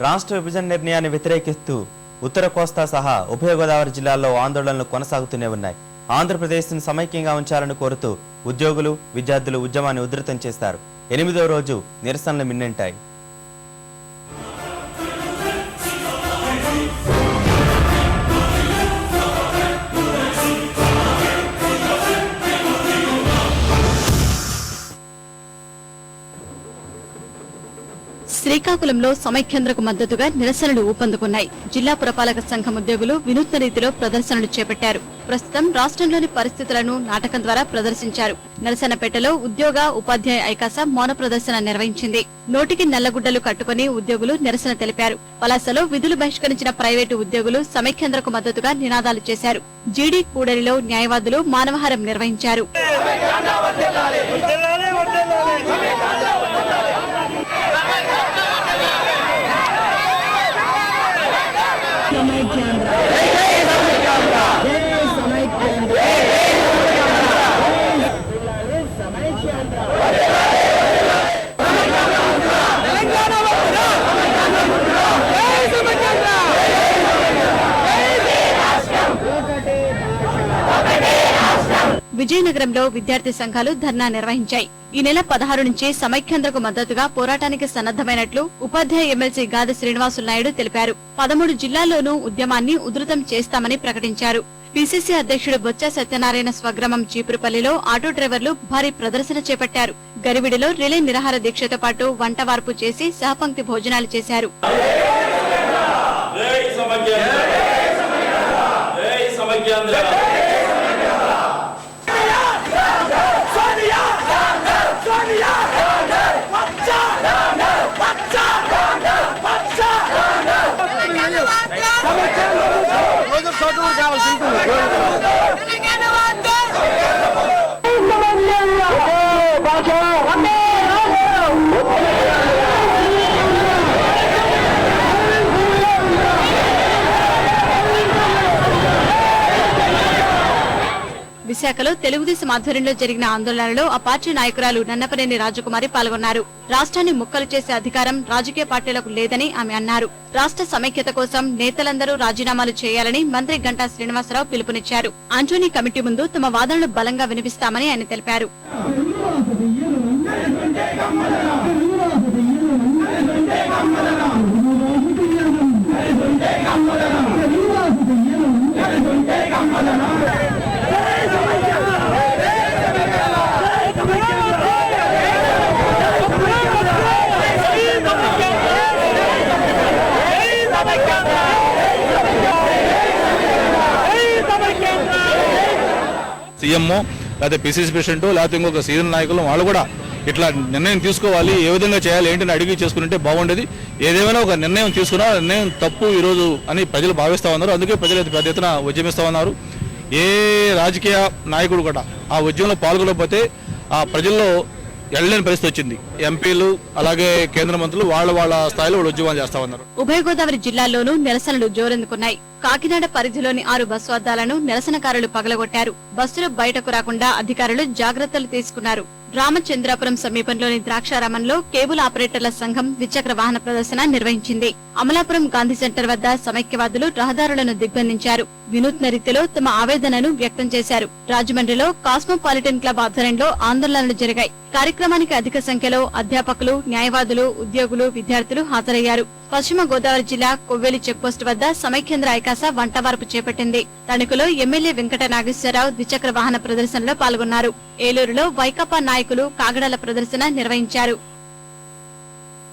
రాష్ట్ర విభజన నిర్ణయాన్ని వ్యతిరేకిస్తూ ఉత్తర కోస్తా సహా ఉభయ గోదావరి జిల్లాల్లో ఆందోళనలు కొనసాగుతూనే ఉన్నాయి. ఆంధ్రప్రదేశ్ను సమైక్యంగా ఉంచాలని కోరుతూ ఉద్యోగులు, విద్యార్థులు ఉద్యమాన్ని ఉధృతం చేశారు. 8వ రోజు నిరసనలు మిన్నెంటాయి. శ్రీకాకుళంలో సమైక్యాంధ్రకు మద్దతుగా నిరసనలు ఊపందుకున్నాయి. జిల్లా పురపాలక సంఘం ఉద్యోగులు వినూత్న రీతిలో ప్రదర్శనలు చేపట్టారు. ప్రస్తుతం రాష్ట్రంలోని పరిస్థితులను నాటకం ద్వారా ప్రదర్శించారు. నిరసనపేటలో ఉద్యోగ, ఉపాధ్యాయ ఐకాస మౌన ప్రదర్శన నిర్వహించింది. నోటికి నల్లగుడ్డలు కట్టుకుని ఉద్యోగులు నిరసన తెలిపారు. పలాసలో విధులు బహిష్కరించిన ప్రైవేటు ఉద్యోగులు సమైక్యాంధ్రకు మద్దతుగా నినాదాలు చేశారు. జీడీ కూడలిలో న్యాయవాదులు మానవహారం నిర్వహించారు. విజయనగరంలో విద్యార్థి సంఘాలు ధర్నా నిర్వహించాయి. ఈ నెల 16 నుంచి సమైక్యాంధ్రకు మద్దతుగా పోరాటానికి సన్నద్దమైనట్లు ఉపాధ్యాయ ఎమ్మెల్సీ గాది శ్రీనివాసులు నాయుడు తెలిపారు. 13 జిల్లాల్లోనూ ఉద్యమాన్ని ఉధృతం చేస్తామని ప్రకటించారు. పిసిసి అధ్యక్షుడు బొత్స సత్యనారాయణ స్వగ్రామం చీపురుపల్లిలో ఆటో డ్రైవర్లు భారీ ప్రదర్శన చేపట్టారు. గరివిడిలో రిలే నిరాహార దీక్షతో పాటు వంట వార్పు చేసి సహపంక్తి భోజనాలు చేశారు. విశాఖలో తెలుగుదేశం ఆధ్వర్యంలో జరిగిన ఆందోళనలో ఆ పార్టీ నాయకురాలు నన్నపనేని రాజకుమారి పాల్గొన్నారు. రాష్ట్రాన్ని ముక్కలు చేసే అధికారం రాజకీయ పార్టీలకు లేదని ఆమె అన్నారు. రాష్ట్ర సమైక్యత కోసం నేతలందరూ రాజీనామాలు చేయాలని మంత్రి గంటా శ్రీనివాసరావు పిలుపునిచ్చారు. ఆంటోనీ కమిటీ ముందు తమ వాదనలు బలంగా వినిపిస్తామని ఆయన తెలిపారు. సీఎంఓ లేకపోతే పిసిసి ప్రెసిడెంట్ లేకపోతే ఇంకొక సీనియర్ నాయకులు వాళ్ళు కూడా ఇట్లా నిర్ణయం తీసుకోవాలి, ఏ విధంగా చేయాలి ఏంటని అడిగి చేసుకుంటే బాగుండేది. ఏదేమైనా ఒక నిర్ణయం తీసుకున్నా నిర్ణయం తప్పు ఈరోజు అని ప్రజలు భావిస్తా ఉన్నారు. అందుకే ప్రజలు పెద్ద ఎత్తున ఉద్యమిస్తా ఉన్నారు. ఏ రాజకీయ నాయకుడు కూడా ఆ ఉద్యమంలో పాల్గొనకపోతే ఆ ప్రజల్లో ఎల్లలేని పరిస్థితి వచ్చింది. ఎంపీలు అలాగే కేంద్ర మంత్రులు వాళ్ళ స్థాయిలో ఉద్యమాలు చేస్తా ఉన్నారు. ఉభయ గోదావరి జిల్లాల్లోనూ నిరసనలు జోరెందుకున్నాయి. కాకినాడ పరిధిలోని 6 బస్సు అద్దాలను నిరసనకారులు పగలగొట్టారు. బస్సులు బయటకు రాకుండా అధికారులు జాగ్రత్తలు తీసుకున్నారు. రామచంద్రాపురం సమీపంలోని ద్రాక్షారామంలో కేబుల్ ఆపరేటర్ల సంఘం ద్విచక్ర వాహన ప్రదర్శన నిర్వహించింది. అమలాపురం గాంధీ సెంటర్ వద్ద సమైక్యవాదులు రహదారులను దిగ్బంధించారు. వినూత్న రీతిలో తమ ఆవేదనను వ్యక్తం చేశారు. రాజమండ్రిలో కాస్మోపాలిటన్ క్లబ్ ఆధ్వర్యంలో ఆందోళనలు జరిగాయి. కార్యక్రమానికి అధిక సంఖ్యలో అధ్యాపకులు, న్యాయవాదులు, ఉద్యోగులు, విద్యార్థులు హాజరయ్యారు. పశ్చిమ గోదావరి జిల్లా కొవ్వేలి చెక్పోస్టు వద్ద సమైక్యాంధ్ర ఐకాస వంటవార్పు చేపట్టింది. తణుకులో ఎమ్మెల్యే వెంకట నాగేశ్వరరావు ద్విచక్ర వాహన ప్రదర్శనలో పాల్గొన్నారు. ఏలూరులో వైకాపా నాయకులు కాగడాల ప్రదర్శన నిర్వహించారు.